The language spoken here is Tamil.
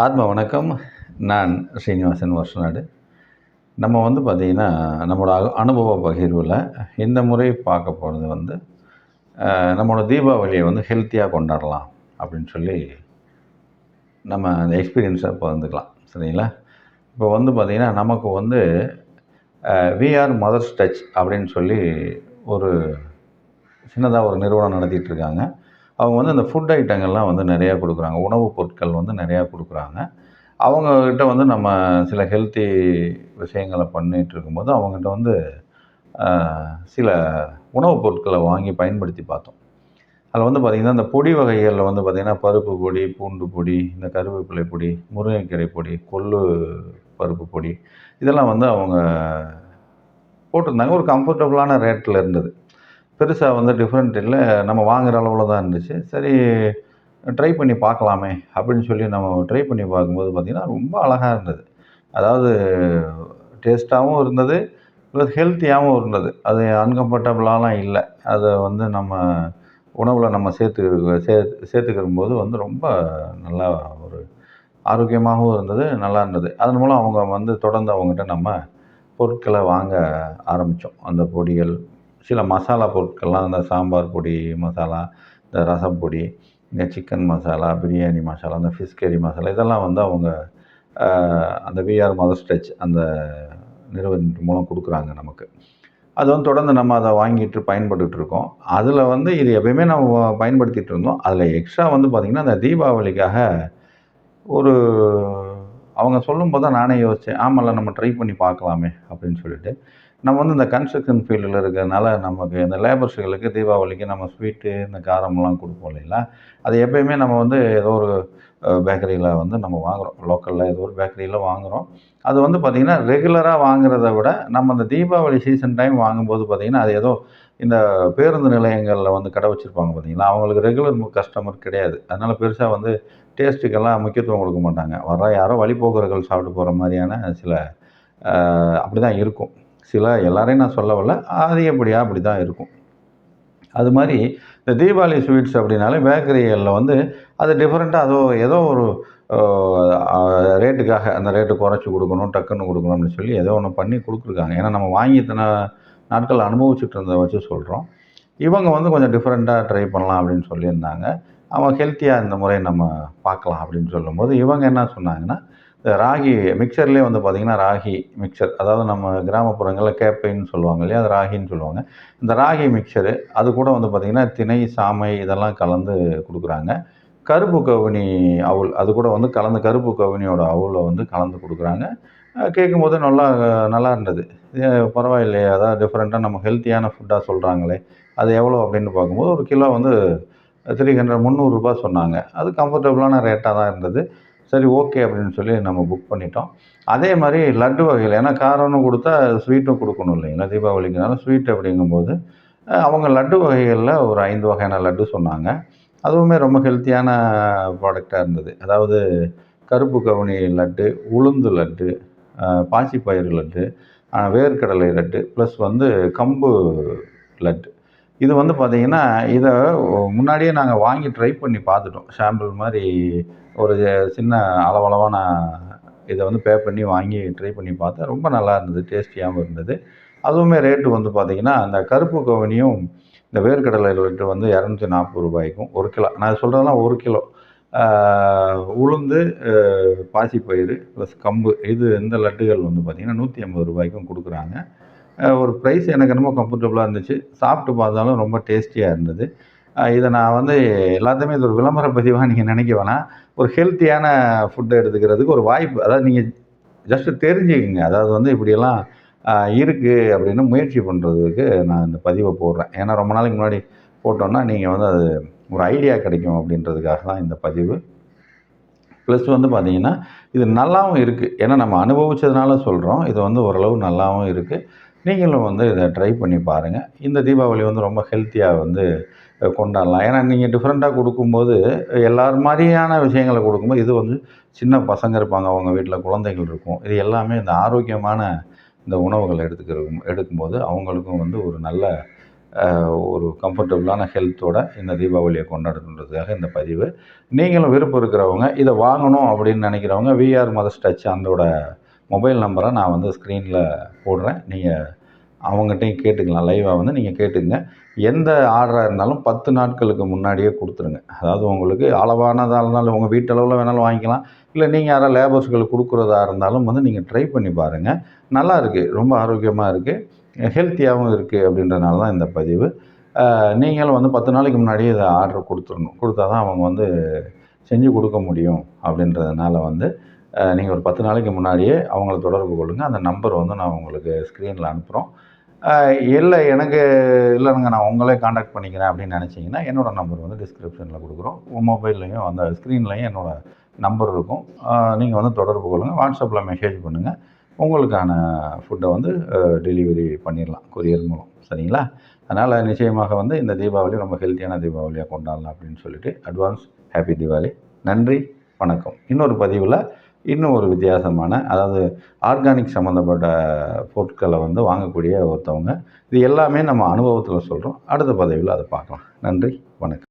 ஆத்ம வணக்கம். நான் ஸ்ரீனிவாசன் வருஷநாடு. நம்ம பார்த்திங்கன்னா, நம்மளோட அனுபவ பகிர்வில் இந்த முறை பார்க்க போகிறது நம்மளோட தீபாவளியை ஹெல்த்தியாக கொண்டாடலாம் அப்படின்னு சொல்லி நம்ம அந்த எக்ஸ்பீரியன்ஸை பகிர்ந்துக்கலாம். சரிங்களா? இப்போ பார்த்திங்கன்னா, நமக்கு விஆர் மதர்ஸ் டச் அப்படின்னு சொல்லி ஒரு சின்னதாக ஒரு நிறுவனம் நடத்திட்டுருக்காங்க. அவங்க அந்த ஃபுட் ஐட்டங்கள்லாம் நிறையா கொடுக்குறாங்க. உணவுப் பொருட்கள் நிறையா கொடுக்குறாங்க. அவங்கக்கிட்ட நம்ம சில ஹெல்த்தி விஷயங்களை பண்ணிகிட்டு இருக்கும்போது அவங்ககிட்ட சில உணவுப் பொருட்களை வாங்கி பயன்படுத்தி பார்த்தோம். அதில் பார்த்திங்கன்னா, இந்த பொடி வகைகளில் பார்த்திங்கன்னா, பருப்பு பொடி, பூண்டு பொடி, இந்த கருவேப்பிலை பொடி, முருங்கைக்கீரை பொடி, கொள்ளு பருப்பு பொடி, இதெல்லாம் அவங்க போட்டிருந்தாங்க. ஒரு கம்ஃபர்டபுளான ரேட்டில் இருந்தது. பெருசாக டிஃப்ரெண்ட் இல்லை. நம்ம வாங்குகிற அளவில் தான் இருந்துச்சு. சரி, ட்ரை பண்ணி பார்க்கலாமே அப்படின்னு சொல்லி நம்ம ட்ரை பண்ணி பார்க்கும்போது பார்த்திங்கன்னா, ரொம்ப அழகாக இருந்தது. அதாவது டேஸ்ட்டாகவும் இருந்தது, ப்ளஸ் ஹெல்த்தியாகவும் இருந்தது. அது அன்கம்ஃபர்டபுளாலாம் இல்லை. அதை நம்ம உணவில் நம்ம சேர்த்துக்கிறும்போது ரொம்ப நல்லா ஒரு ஆரோக்கியமாகவும் இருந்தது, நல்லா இருந்தது. அதன் மூலம் அவங்க தொடர்ந்து அவங்ககிட்ட நம்ம பொருட்களை வாங்க ஆரம்பித்தோம். அந்த பொடிகள், சில மசாலா பொருட்கள்லாம், அந்த சாம்பார் பொடி மசாலா, இந்த ரசம் பொடி, இந்த சிக்கன் மசாலா, பிரியாணி மசாலா, அந்த ஃபிஷ் கறி மசாலா, இதெல்லாம் அவங்க அந்த விஆர் மதர்ஸ் டச் அந்த நிறுவனத்தின் மூலம் கொடுக்குறாங்க நமக்கு. அது தொடர்ந்து நம்ம அதை வாங்கிட்டு பயன்பட்டுருக்கோம். அதில் இது எப்பயுமே நம்ம பயன்படுத்திகிட்டு இருந்தோம். அதில் எக்ஸ்ட்ரா பார்த்திங்கன்னா, அந்த தீபாவளிக்காக ஒரு அவங்க சொல்லும்போது தான் நானே யோசித்தேன். ஆமாம்ல, நம்ம ட்ரை பண்ணி பார்க்கலாமே அப்படின்னு சொல்லிட்டு. நம்ம இந்த கன்ஸ்ட்ரக்ஷன் ஃபீல்டில் இருக்கிறதுனால நமக்கு இந்த லேபர்ஸுகளுக்கு தீபாவளிக்கு நம்ம ஸ்வீட்டு, இந்த காரமெல்லாம் கொடுப்போம் இல்லைங்களா? அது எப்பயுமே நம்ம ஏதோ ஒரு பேக்கரியில் நம்ம வாங்குகிறோம். லோக்கலில் ஏதோ ஒரு பேக்கரியில் வாங்குகிறோம். அது பார்த்திங்கன்னா, ரெகுலராக வாங்குறத விட நம்ம அந்த தீபாவளி சீசன் டைம் வாங்கும்போது பார்த்திங்கன்னா, அது ஏதோ இந்த பேருந்து நிலையங்களில் கடை வச்சுருப்பாங்க பார்த்தீங்களா, அவங்களுக்கு ரெகுலர் கஸ்டமர் கிடையாது. அதனால் பெருசாக டேஸ்ட்டுக்கெல்லாம் முக்கியத்துவம் கொடுக்க மாட்டாங்க. வர்ற யாரோ வழிப்போக்கர்கள் சாப்பிட்டு போகிற மாதிரியான சில அப்படி தான் இருக்கும். சில எல்லாரையும் நான் சொல்ல வரல, அதிகப்படியாக அப்படி தான் இருக்கும். அது மாதிரி இந்த தீபாவளி ஸ்வீட்ஸ் அப்படின்னாலே பேக்கரிகளில் அது டிஃப்ரெண்ட்டாக ஏதோ ஒரு ரேட்டுக்காக அந்த ரேட்டு குறைச்சி கொடுக்கணும், டக்குன்னு கொடுக்கணும் அப்படின்னு சொல்லி ஏதோ ஒன்று பண்ணி கொடுத்துருக்காங்க. ஏன்னா நம்ம வாங்கி இத்தனை நாட்கள் அனுபவிச்சுட்டு இருந்ததை வச்சு சொல்கிறோம். இவங்க கொஞ்சம் டிஃப்ரெண்ட்டாக ட்ரை பண்ணலாம் அப்படின்னு சொல்லியிருந்தாங்க. அவங்க ஹெல்த்தியாக இந்த முறை நம்ம பார்க்கலாம் அப்படின்னு சொல்லும்போது, இவங்க என்ன சொன்னாங்கன்னா, இந்த ராகி மிக்சர்லேயே பார்த்திங்கன்னா, ராகி மிக்சர், அதாவது நம்ம கிராமப்புறங்களில் கேப்பைன்னு சொல்லுவாங்க இல்லையா, அது ராகின்னு சொல்லுவாங்க. இந்த ராகி மிக்சரு அது கூட பார்த்திங்கன்னா, திணை, சாமை இதெல்லாம் கலந்து கொடுக்குறாங்க. கருப்பு கவுனி அவுல் அது கூட கலந்து கருப்பு கவுனியோட அவுலை கலந்து கொடுக்குறாங்க. கேட்கும்போது நல்லா இருந்தது. பரவாயில்லையே, அதாவது டிஃப்ரெண்ட்டாக நம்ம ஹெல்த்தியான ஃபுட்டாக சொல்கிறாங்களே, அது எவ்வளோ அப்படின்னு பார்க்கும்போது ஒரு கிலோ 300 சொன்னாங்க. அது கம்ஃபர்டபுளான ரேட்டாக தான் இருந்தது. சரி, ஓகே அப்படின்னு சொல்லி நம்ம புக் பண்ணிட்டோம். அதே மாதிரி லட்டு வகைகள், ஏன்னா காரம்னு கொடுத்தா ஸ்வீட்டும் கொடுக்கணும் இல்லைங்களா, தீபாவளிக்குனால ஸ்வீட் அப்படிங்கும்போது அவங்க லட்டு வகைகளில் ஒரு 5 வகையான லட்டு சொன்னாங்க. அதுவுமே ரொம்ப ஹெல்த்தியான ப்ராடக்டாக இருந்தது. அதாவது கருப்பு கவுனி லட்டு, உளுந்து லட்டு, பாசிப்பயிறு லட்டு, வேர்க்கடலை லட்டு, ப்ளஸ் கம்பு லட்டு. இது பார்த்திங்கன்னா, இதை முன்னாடியே நாங்கள் வாங்கி ட்ரை பண்ணி பார்த்துட்டோம். சாம்பிள் மாதிரி ஒரு சின்ன அளவளவான இதை பே பண்ணி வாங்கி ட்ரை பண்ணி பார்த்தேன். ரொம்ப நல்லா இருந்தது, டேஸ்டியாகவும் இருந்தது. அதுவுமே ரேட்டு பார்த்திங்கன்னா, அந்த கருப்பு கவுனியும் இந்த வேர்க்கடலை லட்டு 240 1 கிலோ. நான் சொல்கிறதெல்லாம் 1 கிலோ. உளுந்து, பாசிப்பயிறு ப்ளஸ் கம்பு, இந்த லட்டுகள் பார்த்திங்கன்னா 150 கொடுக்குறாங்க. ஒரு ப்ரைஸ் எனக்கு என்னமோ கம்ஃபர்டபுளாக இருந்துச்சு. சாப்பிட்டு பார்த்தாலும் ரொம்ப டேஸ்டியாக இருந்தது. இதை நான் எல்லாத்தையுமே இது ஒரு விளம்பர பதிவாக நீங்கள் நினைக்க வேணாம். ஒரு ஹெல்த்தியான ஃபுட்டை எடுத்துக்கிறதுக்கு ஒரு வாய்ப்பு. அதாவது நீங்கள் ஜஸ்ட்டு தெரிஞ்சுக்கங்க. அதாவது இப்படியெல்லாம் இருக்குது அப்படின்னு முயற்சி பண்ணுறதுக்கு நான் இந்த பதிவை போடுறேன். ஏன்னா ரொம்ப நாளைக்கு முன்னாடி போட்டோன்னா நீங்கள் அது ஒரு ஐடியா கிடைக்கும் அப்படின்றதுக்காக தான் இந்த பதிவு. ப்ளஸ் பார்த்தீங்கன்னா, இது நல்லாவும் இருக்குது. ஏன்னா நம்ம அனுபவிச்சதுனால சொல்கிறோம். இது ஓரளவு நல்லாவும் இருக்குது. நீங்களும் இதை ட்ரை பண்ணி பாருங்கள். இந்த தீபாவளி ரொம்ப ஹெல்த்தியாக கொண்டாடலாம். ஏன்னா நீங்கள் டிஃப்ரெண்ட்டாக கொடுக்கும்போது எல்லார் மாதிரியான விஷயங்களை கொடுக்கும்போது, இது சின்ன பசங்க இருப்பாங்க, அவங்க வீட்டில் குழந்தைகள் இருக்கும். இது எல்லாமே இந்த ஆரோக்கியமான இந்த உணவுகளை எடுக்கும்போது அவங்களுக்கும் ஒரு நல்ல ஒரு கம்ஃபர்டபுளான ஹெல்த்தோட இந்த தீபாவளியை கொண்டாடணுன்றதுக்காக இந்த பதிவு. நீங்களும் விருப்பம் இருக்கிறவங்க இதை வாங்கணும் அப்படின்னு நினைக்கிறவங்க விஆர் மதர்ஸ் டச் அதோட மொபைல் நம்பரை நான் வந்து ஸ்க்ரீனில் போடுறேன். நீங்கள் அவங்ககிட்டையும் கேட்டுக்கலாம். லைவாக வந்து நீங்கள் கேட்டுங்க. எந்த ஆர்டராக இருந்தாலும் 10 நாட்களுக்கு முன்னாடியே கொடுத்துருங்க. அதாவது உங்களுக்கு அளவானதாக இருந்தாலும் உங்கள் வீட்டளவில் வேணாலும் வாங்கிக்கலாம். இல்லை நீங்கள் யாராவது லேபர்ஸ்களுக்கு கொடுக்குறதா இருந்தாலும் வந்து நீங்கள் ட்ரை பண்ணி பாருங்கள். நல்லா இருக்குது, ரொம்ப ஆரோக்கியமாக இருக்குது, ஹெல்த்தியாகவும் இருக்குது. அப்படின்றனால தான் இந்த பதிவு. நீங்களும் வந்து 10 நாளைக்கு முன்னாடியே இதை ஆர்டர் கொடுத்துடணும். கொடுத்தா தான் அவங்க வந்து செஞ்சு கொடுக்க முடியும். அப்படின்றதுனால வந்து நீங்கள் ஒரு 10 நாளைக்கு முன்னாடியே அவங்கள தொடர்பு கொள்ளுங்கள். அந்த நம்பர் வந்து நான் உங்களுக்கு ஸ்க்ரீனில் அனுப்புகிறோம். இல்லை எனக்கு இல்லைங்க நான் உங்களே காண்டாக்ட் பண்ணிக்கிறேன் அப்படின்னு நினச்சிங்கன்னா என்னோடய நம்பர் வந்து டிஸ்கிரிப்ஷனில் கொடுக்குறோம். மொபைல்லையும் அந்த ஸ்க்ரீன்லையும் என்னோடய நம்பர் இருக்கும். நீங்கள் வந்து தொடர்பு கொள்ளுங்கள். வாட்ஸ்அப்பில் மெசேஜ் பண்ணுங்கள். உங்களுக்கான ஃபுட்டை வந்து டெலிவரி பண்ணிடலாம் கொரியர் மூலம். சரிங்களா? அதனால் நிச்சயமாக வந்து இந்த தீபாவளி ரொம்ப ஹெல்த்தியான தீபாவளியாக கொண்டாடலாம் அப்படின்னு சொல்லிட்டு அட்வான்ஸ் ஹாப்பி தீபாவளி. நன்றி, வணக்கம். இன்னொரு பதிவில் இன்னும் ஒரு வித்தியாசமான, அதாவது ஆர்கானிக் சம்மந்தப்பட்ட பொருட்களை வந்து வாங்கக்கூடிய ஒருத்தவங்க. இது எல்லாமே நம்ம அனுபவத்தில் சொல்கிறோம். அடுத்த பதிவில் அதை பார்க்கலாம். நன்றி, வணக்கம்.